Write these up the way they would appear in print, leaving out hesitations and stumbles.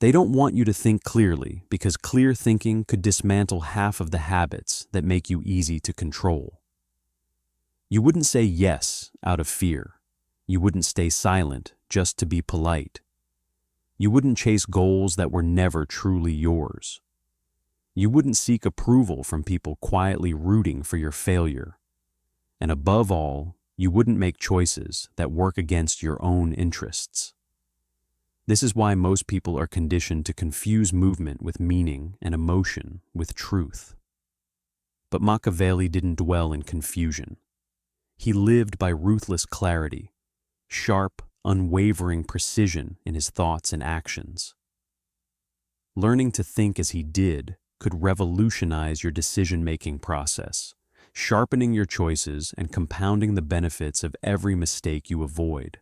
They don't want you to think clearly because clear thinking could dismantle half of the habits that make you easy to control. You wouldn't say yes out of fear. You wouldn't stay silent just to be polite. You wouldn't chase goals that were never truly yours. You wouldn't seek approval from people quietly rooting for your failure. And above all, you wouldn't make choices that work against your own interests. This is why most people are conditioned to confuse movement with meaning and emotion with truth. But Machiavelli didn't dwell in confusion. He lived by ruthless clarity, sharp, unwavering precision in his thoughts and actions. Learning to think as he did could revolutionize your decision-making process, sharpening your choices and compounding the benefits of every mistake you avoid.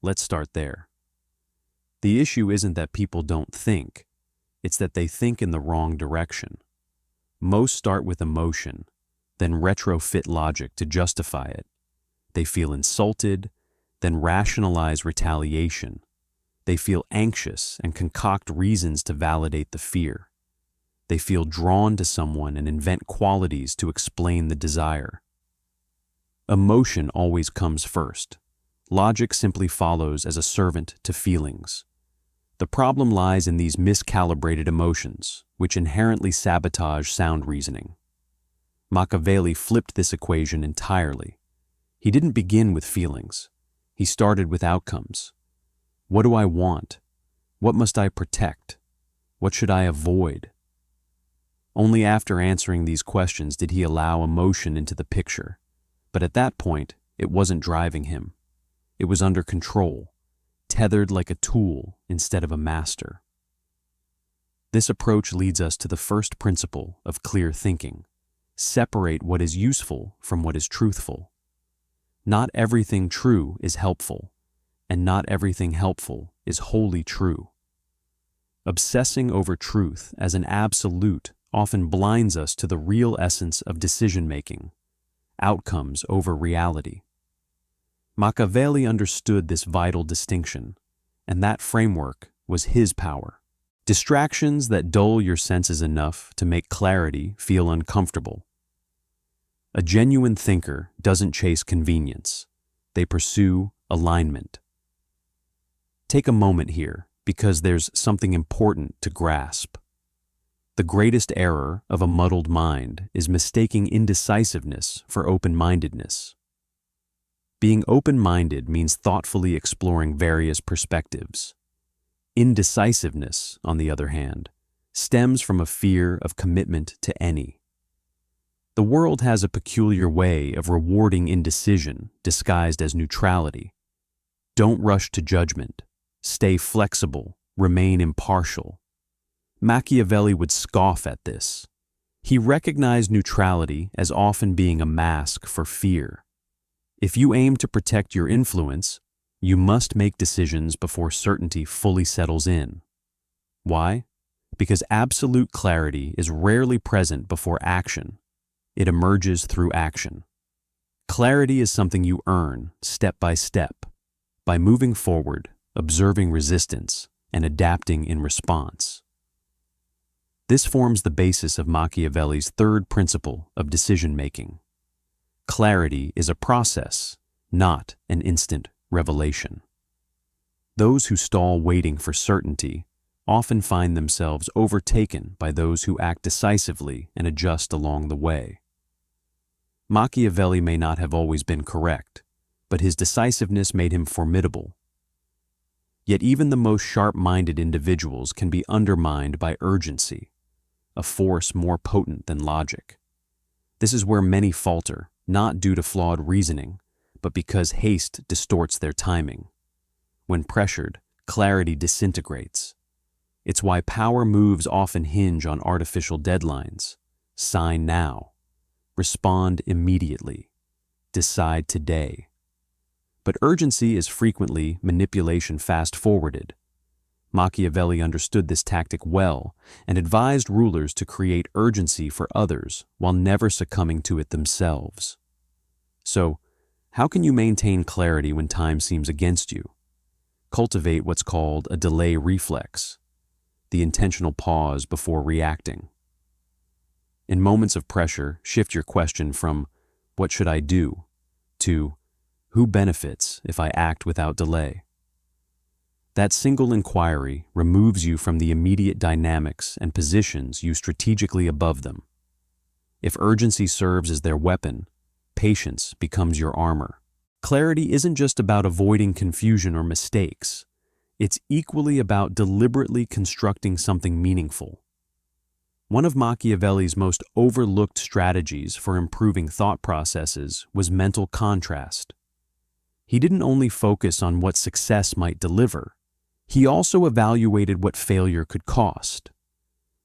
Let's start there. The issue isn't that people don't think, it's that they think in the wrong direction. Most start with emotion, then retrofit logic to justify it. They feel insulted, then rationalize retaliation. They feel anxious and concoct reasons to validate the fear. They feel drawn to someone and invent qualities to explain the desire. Emotion always comes first. Logic simply follows as a servant to feelings. The problem lies in these miscalibrated emotions, which inherently sabotage sound reasoning. Machiavelli flipped this equation entirely. He didn't begin with feelings. He started with outcomes. What do I want? What must I protect? What should I avoid? Only after answering these questions did he allow emotion into the picture. But at that point, it wasn't driving him. It was under control, tethered like a tool instead of a master. This approach leads us to the first principle of clear thinking. Separate what is useful from what is truthful. Not everything true is helpful, and not everything helpful is wholly true. Obsessing over truth as an absolute often blinds us to the real essence of decision-making, outcomes over reality. Machiavelli understood this vital distinction, and that framework was his power. Distractions that dull your senses enough to make clarity feel uncomfortable. A genuine thinker doesn't chase convenience. They pursue alignment. Take a moment here, because there's something important to grasp. The greatest error of a muddled mind is mistaking indecisiveness for open-mindedness. Being open-minded means thoughtfully exploring various perspectives. Indecisiveness, on the other hand, stems from a fear of commitment to any. The world has a peculiar way of rewarding indecision disguised as neutrality. Don't rush to judgment. Stay flexible. Remain impartial. Machiavelli would scoff at this. He recognized neutrality as often being a mask for fear. If you aim to protect your influence, you must make decisions before certainty fully settles in. Why? Because absolute clarity is rarely present before action. It emerges through action. Clarity is something you earn step by step, by moving forward, observing resistance, and adapting in response. This forms the basis of Machiavelli's third principle of decision-making. Clarity is a process, not an instant revelation. Those who stall waiting for certainty often find themselves overtaken by those who act decisively and adjust along the way. Machiavelli may not have always been correct, but his decisiveness made him formidable. Yet even the most sharp-minded individuals can be undermined by urgency, a force more potent than logic. This is where many falter, not due to flawed reasoning, but because haste distorts their timing. When pressured, clarity disintegrates. It's why power moves often hinge on artificial deadlines. Sign now. Respond immediately. Decide today. But urgency is frequently manipulation fast-forwarded. Machiavelli understood this tactic well and advised rulers to create urgency for others while never succumbing to it themselves. So, how can you maintain clarity when time seems against you? Cultivate what's called a delay reflex. the intentional pause before reacting. In moments of pressure, shift your question from, "What should I do?" to, "Who benefits if I act without delay?" That single inquiry removes you from the immediate dynamics and positions you strategically above them. If urgency serves as their weapon, patience becomes your armor. Clarity isn't just about avoiding confusion or mistakes. It's equally about deliberately constructing something meaningful. One of Machiavelli's most overlooked strategies for improving thought processes was mental contrast. He didn't only focus on what success might deliver, he also evaluated what failure could cost.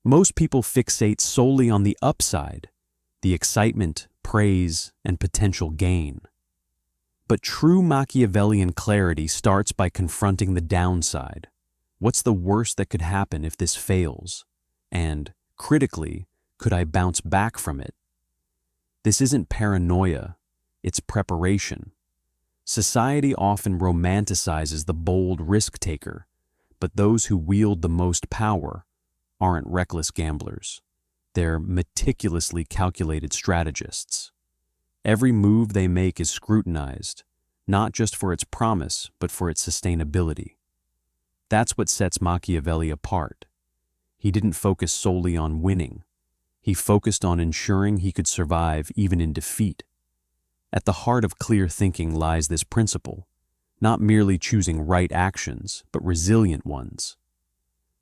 Most people fixate solely on the upside, the excitement, praise, and potential gain. But true Machiavellian clarity starts by confronting the downside. What's the worst that could happen if this fails? And, critically, could I bounce back from it? This isn't paranoia, it's preparation. Society often romanticizes the bold risk-taker, but those who wield the most power aren't reckless gamblers. They're meticulously calculated strategists. Every move they make is scrutinized, not just for its promise, but for its sustainability. That's what sets Machiavelli apart. He didn't focus solely on winning. He focused on ensuring he could survive even in defeat. At the heart of clear thinking lies this principle, not merely choosing right actions, but resilient ones.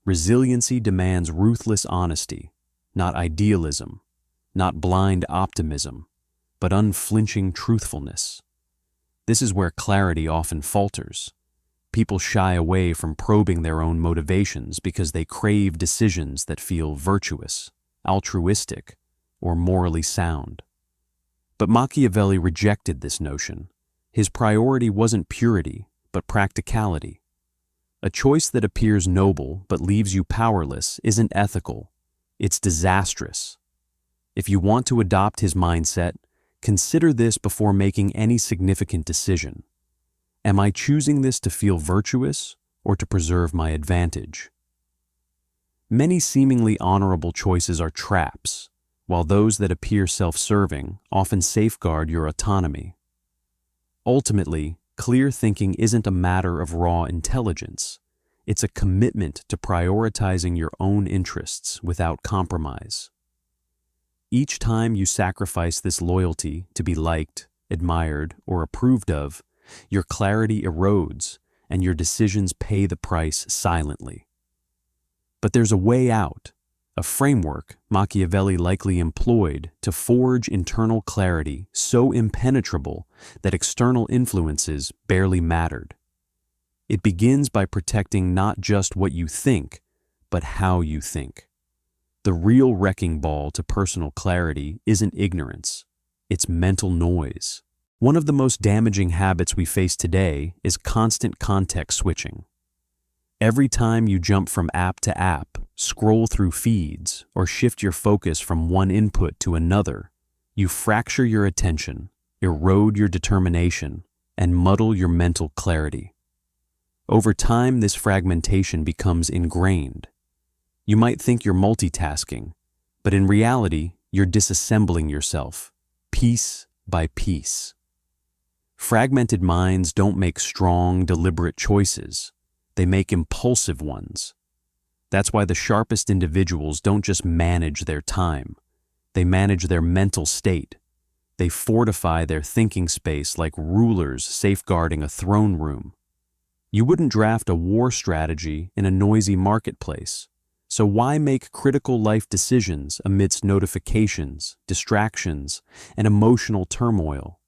Resiliency demands ruthless honesty, not idealism, not blind optimism, but unflinching truthfulness. This is where clarity often falters. People shy away from probing their own motivations because they crave decisions that feel virtuous, altruistic, or morally sound. But Machiavelli rejected this notion. His priority wasn't purity, but practicality. A choice that appears noble but leaves you powerless isn't ethical. It's disastrous. If you want to adopt his mindset, consider this before making any significant decision. Am I choosing this to feel virtuous or to preserve my advantage? Many seemingly honorable choices are traps, while those that appear self-serving often safeguard your autonomy. Ultimately, clear thinking isn't a matter of raw intelligence. It's a commitment to prioritizing your own interests without compromise. Each time you sacrifice this loyalty to be liked, admired, or approved of, your clarity erodes and your decisions pay the price silently. But there's a way out, a framework Machiavelli likely employed to forge internal clarity so impenetrable that external influences barely mattered. It begins by protecting not just what you think, but how you think. The real wrecking ball to personal clarity isn't ignorance, it's mental noise. One of the most damaging habits we face today is constant context switching. Every time you jump from app to app, scroll through feeds, or shift your focus from one input to another, you fracture your attention, erode your determination, and muddle your mental clarity. Over time, this fragmentation becomes ingrained. You might think you're multitasking, but in reality, you're disassembling yourself, piece by piece. Fragmented minds don't make strong, deliberate choices. They make impulsive ones. That's why the sharpest individuals don't just manage their time. They manage their mental state. They fortify their thinking space like rulers safeguarding a throne room. You wouldn't draft a war strategy in a noisy marketplace. So why make critical life decisions amidst notifications, distractions, and emotional turmoil?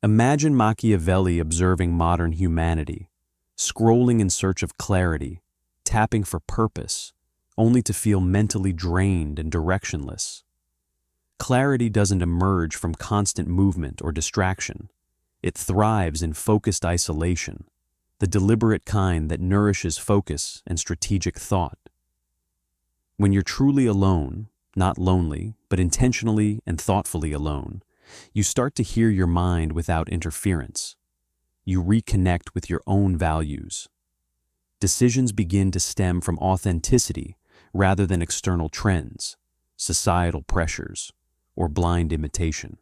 Imagine Machiavelli observing modern humanity, scrolling in search of clarity, tapping for purpose, only to feel mentally drained and directionless. Clarity doesn't emerge from constant movement or distraction. It thrives in focused isolation, the deliberate kind that nourishes focus and strategic thought. When you're truly alone, not lonely, but intentionally and thoughtfully alone, you start to hear your mind without interference. You reconnect with your own values. decisions begin to stem from authenticity rather than external trends, societal pressures, or blind imitation.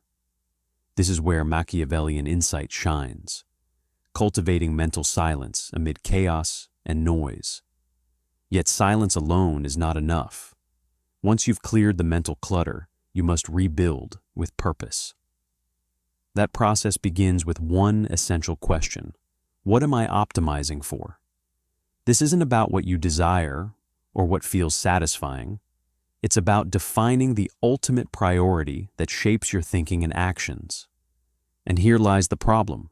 This is where Machiavellian insight shines, cultivating mental silence amid chaos and noise. Yet silence alone is not enough. Once you've cleared the mental clutter, you must rebuild with purpose. That process begins with one essential question: what am I optimizing for? This isn't about what you desire or what feels satisfying. It's about defining the ultimate priority that shapes your thinking and actions. And here lies the problem.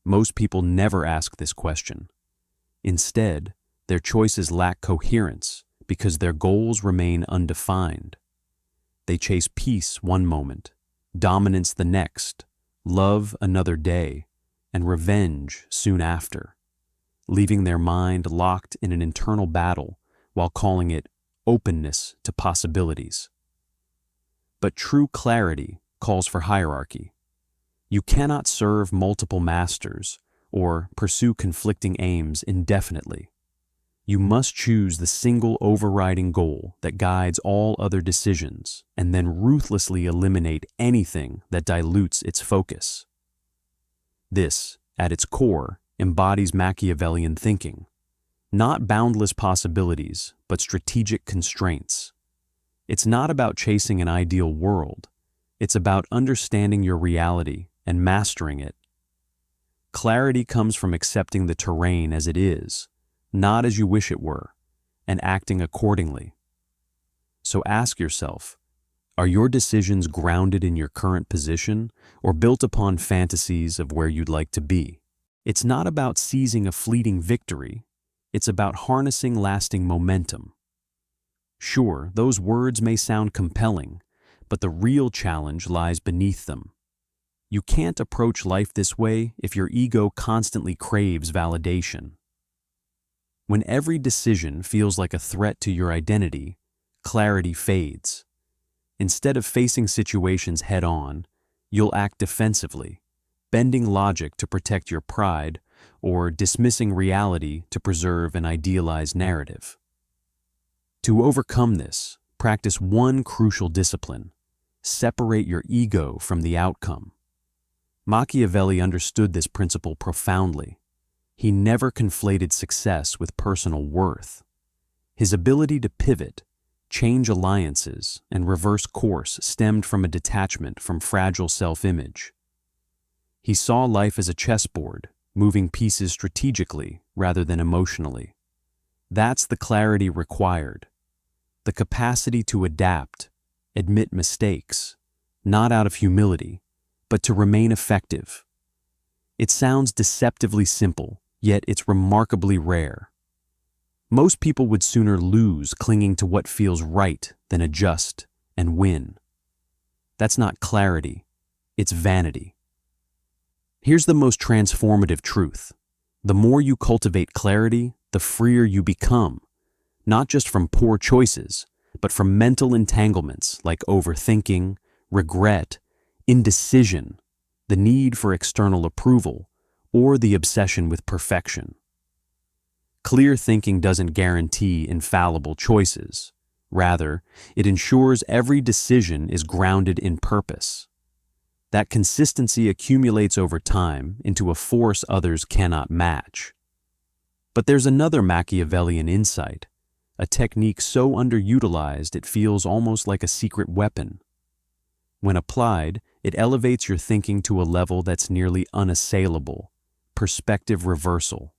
Most people never ask this question. Instead, their choices lack coherence because their goals remain undefined. They chase peace one moment, dominance the next, love another day, and revenge soon after, leaving their mind locked in an internal battle while calling it openness to possibilities. But true clarity calls for hierarchy. You cannot serve multiple masters or pursue conflicting aims indefinitely. You must choose the single overriding goal that guides all other decisions and then ruthlessly eliminate anything that dilutes its focus. This, at its core, embodies Machiavellian thinking. Not boundless possibilities, but strategic constraints. It's not about chasing an ideal world. It's about understanding your reality and mastering it. Clarity comes from accepting the terrain as it is, not as you wish it were, and acting accordingly. So ask yourself, are your decisions grounded in your current position or built upon fantasies of where you'd like to be? It's not about seizing a fleeting victory. It's about harnessing lasting momentum. Sure, those words may sound compelling, but the real challenge lies beneath them. You can't approach life this way if your ego constantly craves validation. When every decision feels like a threat to your identity, clarity fades. Instead of facing situations head-on, you'll act defensively, bending logic to protect your pride or dismissing reality to preserve an idealized narrative. To overcome this, practice one crucial discipline: separate your ego from the outcome. Machiavelli understood this principle profoundly. He never conflated success with personal worth. His ability to pivot, change alliances, and reverse course stemmed from a detachment from fragile self-image. He saw life as a chessboard, moving pieces strategically rather than emotionally. That's the clarity required. The capacity to adapt, admit mistakes, not out of humility, but to remain effective. It sounds deceptively simple, yet it's remarkably rare. Most people would sooner lose clinging to what feels right than adjust and win. That's not clarity, it's vanity. Here's the most transformative truth. The more you cultivate clarity, the freer you become, not just from poor choices, but from mental entanglements like overthinking, regret, indecision, the need for external approval, or the obsession with perfection. Clear thinking doesn't guarantee infallible choices. Rather, it ensures every decision is grounded in purpose. That consistency accumulates over time into a force others cannot match. But there's another Machiavellian insight, a technique so underutilized it feels almost like a secret weapon. When applied, it elevates your thinking to a level that's nearly unassailable: perspective reversal.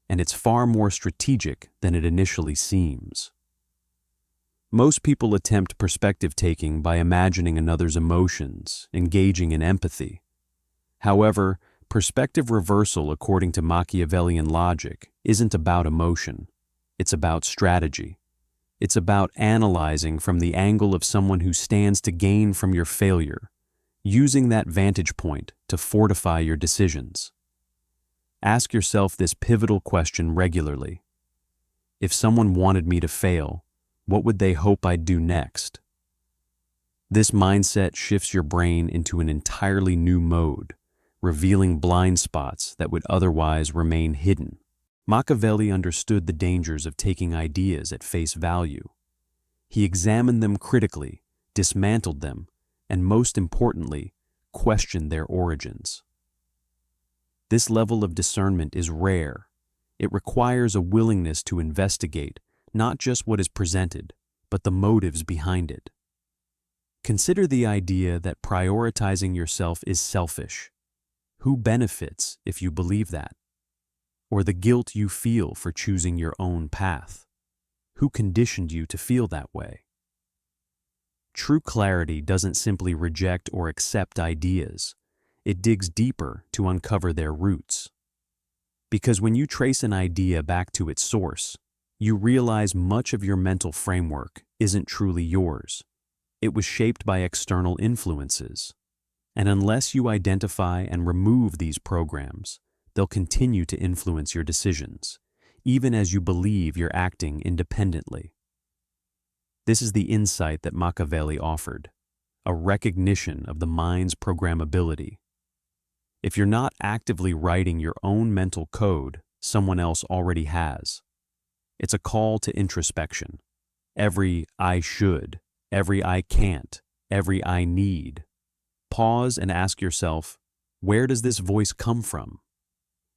And it's far more strategic than it initially seems. Most people attempt perspective taking by imagining another's emotions, engaging in empathy. However, perspective reversal, according to Machiavellian logic, isn't about emotion. It's about strategy. It's about analyzing from the angle of someone who stands to gain from your failure, using that vantage point to fortify your decisions. Ask yourself this pivotal question regularly. If someone wanted me to fail, what would they hope I'd do next? This mindset shifts your brain into an entirely new mode, revealing blind spots that would otherwise remain hidden. Machiavelli understood the dangers of taking ideas at face value. He examined them critically, dismantled them, and most importantly, questioned their origins. This level of discernment is rare. It requires a willingness to investigate not just what is presented, but the motives behind it. Consider the idea that prioritizing yourself is selfish. Who benefits if you believe that? Or the guilt you feel for choosing your own path? Who conditioned you to feel that way? True clarity doesn't simply reject or accept ideas. It digs deeper to uncover their roots. Because when you trace an idea back to its source, you realize much of your mental framework isn't truly yours. It was shaped by external influences. And unless you identify and remove these programs, they'll continue to influence your decisions, even as you believe you're acting independently. This is the insight that Machiavelli offered, a recognition of the mind's programmability. If you're not actively writing your own mental code, someone else already has. It's a call to introspection. Every I should, every I can't, every I need. Pause and ask yourself, where does this voice come from?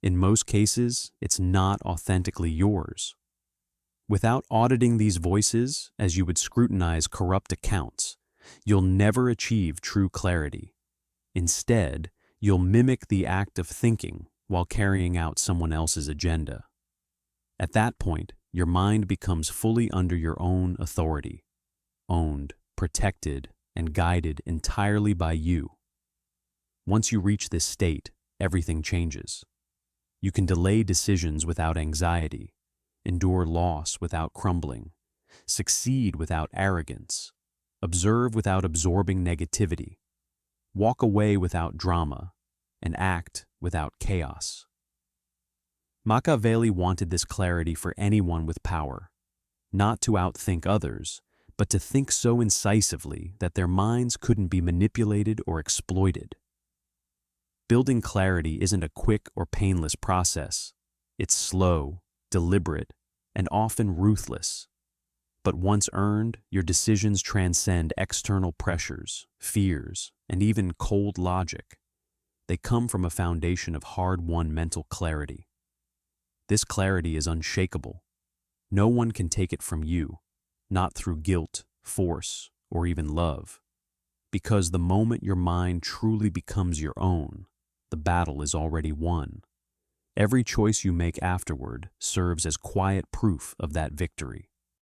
In most cases, it's not authentically yours. Without auditing these voices, as you would scrutinize corrupt accounts, you'll never achieve true clarity. Instead, you'll mimic the act of thinking while carrying out someone else's agenda. At that point, your mind becomes fully under your own authority, owned, protected, and guided entirely by you. Once you reach this state, everything changes. You can delay decisions without anxiety, endure loss without crumbling, succeed without arrogance, observe without absorbing negativity, walk away without drama, and act without chaos. Machiavelli wanted this clarity for anyone with power, not to outthink others, but to think so incisively that their minds couldn't be manipulated or exploited. Building clarity isn't a quick or painless process. It's slow, deliberate, and often ruthless. But once earned, your decisions transcend external pressures, fears, and even cold logic. They come from a foundation of hard-won mental clarity. This clarity is unshakable. No one can take it from you, not through guilt, force, or even love. Because the moment your mind truly becomes your own, the battle is already won. Every choice you make afterward serves as quiet proof of that victory.